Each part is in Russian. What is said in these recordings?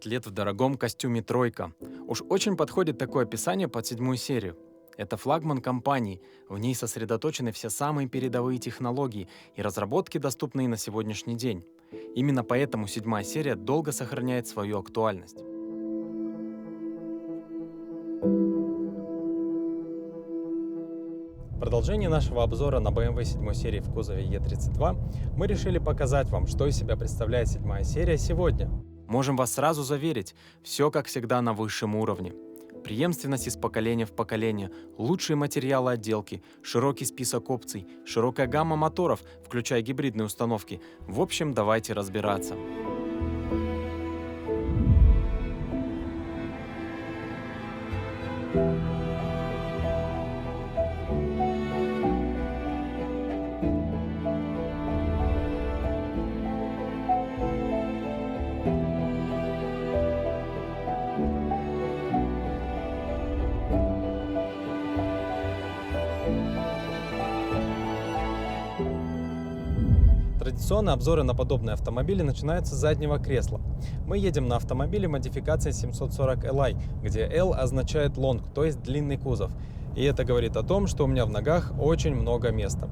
атлет в дорогом костюме «тройка». Уж очень подходит такое описание под 7-ю серию. Это флагман компании, в ней сосредоточены все самые передовые технологии и разработки, доступные на сегодняшний день. Именно поэтому 7-я серия долго сохраняет свою актуальность. В продолжении нашего обзора на BMW 7 серии в кузове E32 мы решили показать вам, что из себя представляет 7-я серия сегодня. Можем вас сразу заверить, все как всегда на высшем уровне. Преемственность из поколения в поколение, лучшие материалы отделки, широкий список опций, широкая гамма моторов, включая гибридные установки. В общем, давайте разбираться. Традиционно обзоры на подобные автомобили начинаются с заднего кресла. Мы едем на автомобиле модификации 740 Li, где L означает long, то есть длинный кузов. И это говорит о том, что у меня в ногах очень много места.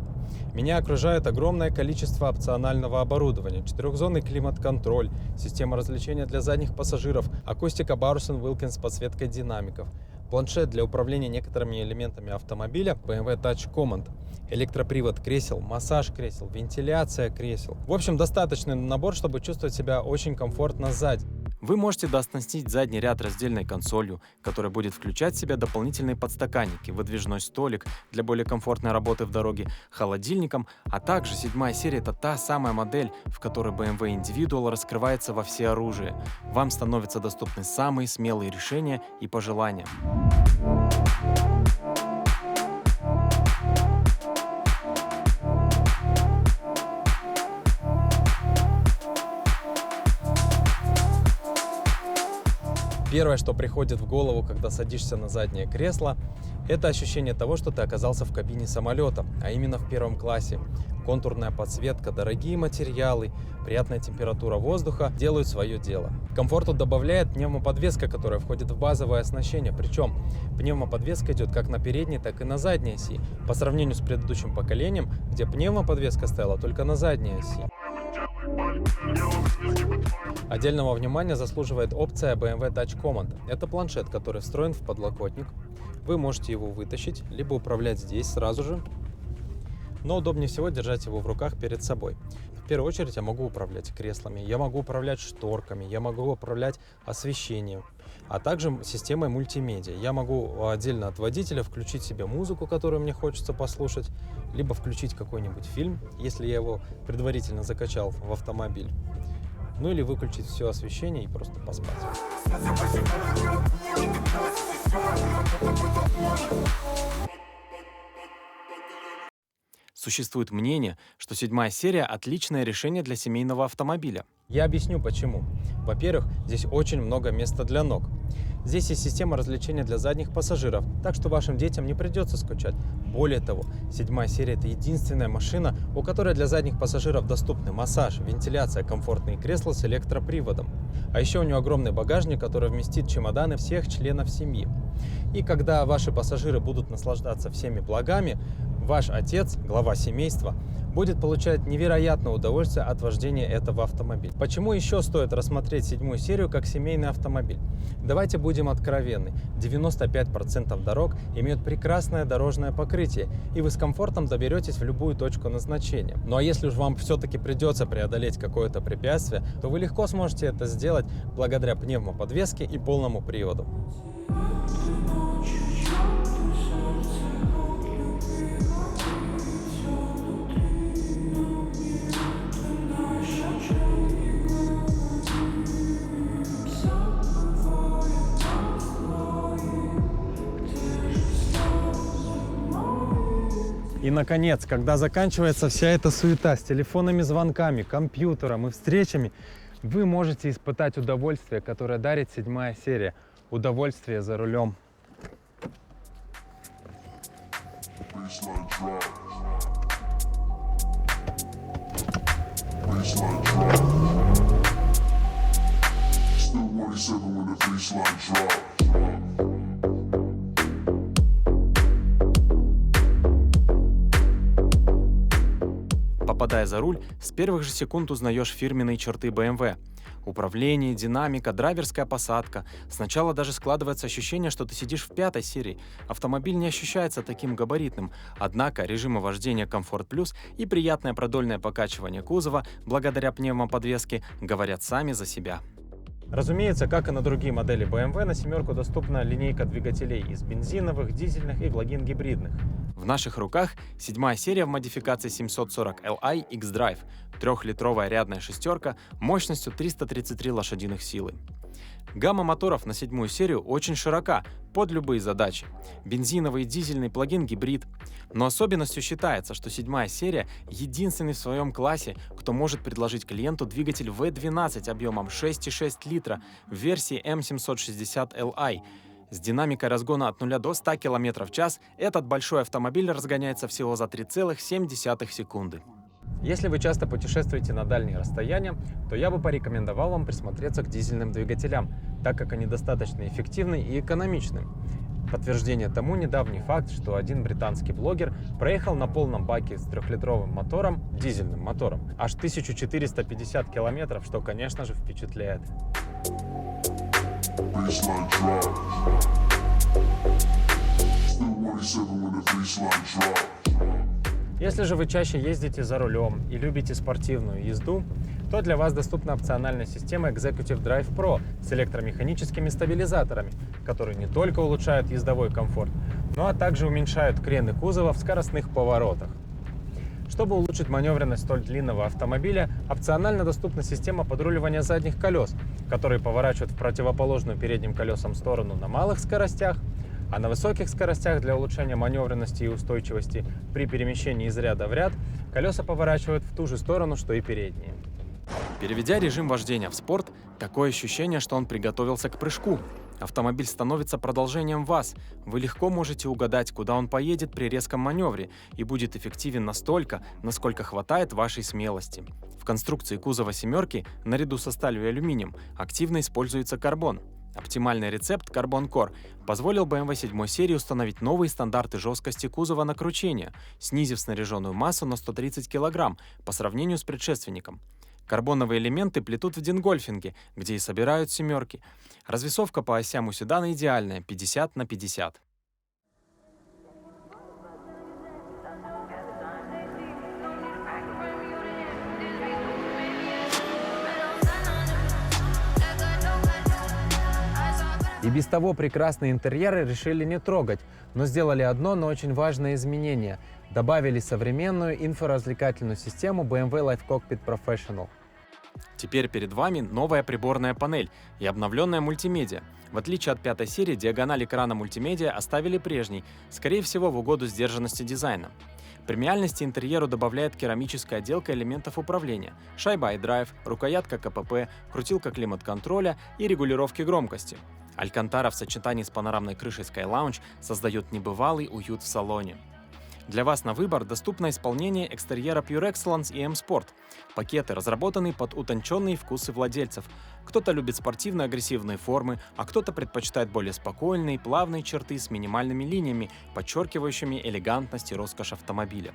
Меня окружает огромное количество опционального оборудования: четырехзонный климат-контроль, система развлечения для задних пассажиров, акустика Bowers & Wilkins с подсветкой динамиков, планшет для управления некоторыми элементами автомобиля BMW Touch Command, электропривод кресел, массаж кресел, вентиляция кресел. В общем, достаточный набор, чтобы чувствовать себя очень комфортно сзади. Вы можете дооснастить задний ряд раздельной консолью, которая будет включать в себя дополнительные подстаканники, выдвижной столик для более комфортной работы в дороге, холодильником, а также 7-я серия — это та самая модель, в которой BMW Individual раскрывается во всеоружие. Вам становятся доступны самые смелые решения и пожелания. Первое, что приходит в голову, когда садишься на заднее кресло, это ощущение того, что ты оказался в кабине самолета, а именно в первом классе. Контурная подсветка, дорогие материалы, приятная температура воздуха делают свое дело. Комфорту добавляет пневмоподвеска, которая входит в базовое оснащение. Причем пневмоподвеска идет как на передней, так и на задней оси, по сравнению с предыдущим поколением, где пневмоподвеска стояла только на задней оси. Отдельного внимания заслуживает опция BMW Touch Command. Это планшет, который встроен в подлокотник. Вы можете его вытащить, либо управлять здесь сразу же, но удобнее всего держать его в руках перед собой. В первую очередь я могу управлять креслами, я могу управлять шторками, я могу управлять освещением, а также системой мультимедиа. Я могу отдельно от водителя включить себе музыку, которую мне хочется послушать, либо включить какой-нибудь фильм, если я его предварительно закачал в автомобиль. Ну или выключить все освещение и просто поспать. Существует мнение, что 7-я серия – отличное решение для семейного автомобиля. Я объясню почему. Во-первых, здесь очень много места для ног. Здесь есть система развлечения для задних пассажиров, так что вашим детям не придется скучать. Более того, 7-я серия – это единственная машина, у которой для задних пассажиров доступны массаж, вентиляция, комфортные кресла с электроприводом. А еще у нее огромный багажник, который вместит чемоданы всех членов семьи. И когда ваши пассажиры будут наслаждаться всеми благами, ваш отец, глава семейства, будет получать невероятное удовольствие от вождения этого автомобиля. Почему еще стоит рассмотреть 7-ю серию как семейный автомобиль? Давайте будем откровенны. 95% дорог имеют прекрасное дорожное покрытие, и вы с комфортом доберетесь в любую точку назначения. Ну а если уж вам все-таки придется преодолеть какое-то препятствие, то вы легко сможете это сделать благодаря пневмоподвеске и полному приводу. И, наконец, когда заканчивается вся эта суета с телефонными звонками, компьютером и встречами, вы можете испытать удовольствие, которое дарит 7-я серия. Удовольствие за рулем. Baseline drop. Still 247 when the baseline drop. Попадая за руль, с первых же секунд узнаешь фирменные черты BMW. Управление, динамика, драйверская посадка. Сначала даже складывается ощущение, что ты сидишь в 5-й серии. Автомобиль не ощущается таким габаритным. Однако режимы вождения Комфорт Плюс и приятное продольное покачивание кузова благодаря пневмоподвеске говорят сами за себя. Разумеется, как и на другие модели BMW, на семерку доступна линейка двигателей из бензиновых, дизельных и плагин-гибридных. В наших руках 7-я серия в модификации 740 Li X-Drive, 3-литровая рядная шестерка мощностью 333 лошадиных силы. Гамма моторов на 7-ю серию очень широка, под любые задачи. Бензиновый и дизельный плагин-гибрид. Но особенностью считается, что 7-я серия единственный в своем классе, кто может предложить клиенту двигатель V12 объемом 6,6 литра в версии M760 Li. С динамикой разгона от 0 до 100 км в час этот большой автомобиль разгоняется всего за 3,7 секунды. Если вы часто путешествуете на дальние расстояния, то я бы порекомендовал вам присмотреться к дизельным двигателям, так как они достаточно эффективны и экономичны. Подтверждение тому недавний факт, что один британский блогер проехал на полном баке с 3-литровым мотором, дизельным мотором, аж 1450 километров, что, конечно же, впечатляет. Baseline drop. Still 187 when the baseline drop. Если же вы чаще ездите за рулем и любите спортивную езду, то для вас доступна опциональная система Executive Drive Pro с электромеханическими стабилизаторами, которые не только улучшают ездовой комфорт, но также уменьшают крены кузова в скоростных поворотах. Чтобы улучшить маневренность столь длинного автомобиля, опционально доступна система подруливания задних колес, которые поворачивают в противоположную передним колесам сторону на малых скоростях, а на высоких скоростях для улучшения маневренности и устойчивости при перемещении из ряда в ряд колеса поворачивают в ту же сторону, что и передние. Переведя режим вождения в спорт, такое ощущение, что он приготовился к прыжку. Автомобиль становится продолжением вас. Вы легко можете угадать, куда он поедет при резком маневре и будет эффективен настолько, насколько хватает вашей смелости. В конструкции кузова семерки, наряду со сталью и алюминием, активно используется карбон. Оптимальный рецепт Carbon Core позволил BMW 7 серии установить новые стандарты жесткости кузова на кручение, снизив снаряженную массу на 130 кг по сравнению с предшественником. Карбоновые элементы плетут в дингольфинге, где и собирают семерки. Развесовка по осям у седана идеальная, 50/50. И без того прекрасные интерьеры решили не трогать, но сделали одно, но очень важное изменение. Добавили современную инфоразвлекательную систему BMW Live Cockpit Professional. Теперь перед вами новая приборная панель и обновленная мультимедиа. В отличие от 5-й серии, диагональ экрана мультимедиа оставили прежней, скорее всего в угоду сдержанности дизайна. Премиальности интерьеру добавляет керамическая отделка элементов управления, шайба iDrive, рукоятка КПП, крутилка климат-контроля и регулировки громкости. Алькантара в сочетании с панорамной крышей Sky Lounge создает небывалый уют в салоне. Для вас на выбор доступно исполнение экстерьера Pure Excellence и M-Sport. Пакеты разработаны под утонченные вкусы владельцев. Кто-то любит спортивно-агрессивные формы, а кто-то предпочитает более спокойные, плавные черты с минимальными линиями, подчеркивающими элегантность и роскошь автомобиля.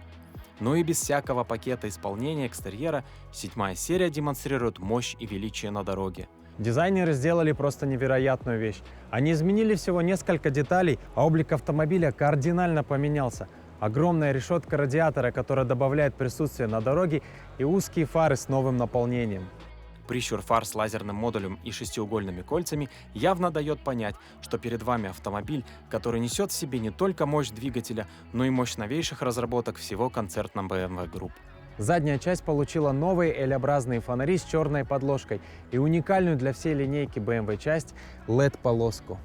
Но и без всякого пакета исполнения экстерьера 7-я серия демонстрирует мощь и величие на дороге. Дизайнеры сделали просто невероятную вещь. Они изменили всего несколько деталей, а облик автомобиля кардинально поменялся. Огромная решетка радиатора, которая добавляет присутствие на дороге, и узкие фары с новым наполнением. Прищур фар с лазерным модулем и шестиугольными кольцами явно дает понять, что перед вами автомобиль, который несет в себе не только мощь двигателя, но и мощь новейших разработок всего концерна BMW Group. Задняя часть получила новые L-образные фонари с черной подложкой и уникальную для всей линейки BMW часть LED-полоску.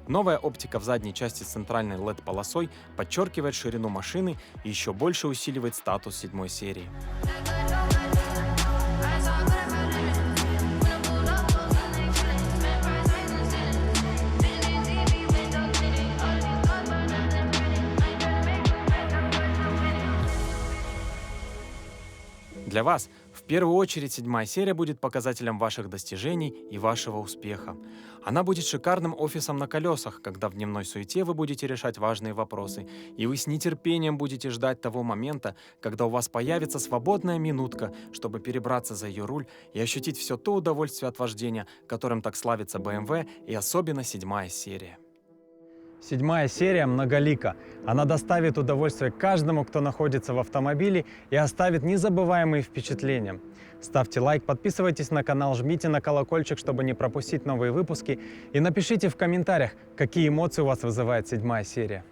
Новая оптика в задней части с центральной LED-полосой подчеркивает ширину машины и еще больше усиливает статус 7-й серии. Для вас в первую очередь, 7-я серия будет показателем ваших достижений и вашего успеха. Она будет шикарным офисом на колесах, когда в дневной суете вы будете решать важные вопросы, и вы с нетерпением будете ждать того момента, когда у вас появится свободная минутка, чтобы перебраться за ее руль и ощутить все то удовольствие от вождения, которым так славится BMW и особенно 7-я серия. 7-я серия многолика. Она доставит удовольствие каждому, кто находится в автомобиле, и оставит незабываемые впечатления. Ставьте лайк, подписывайтесь на канал, жмите на колокольчик, чтобы не пропустить новые выпуски, и напишите в комментариях, какие эмоции у вас вызывает 7-я серия.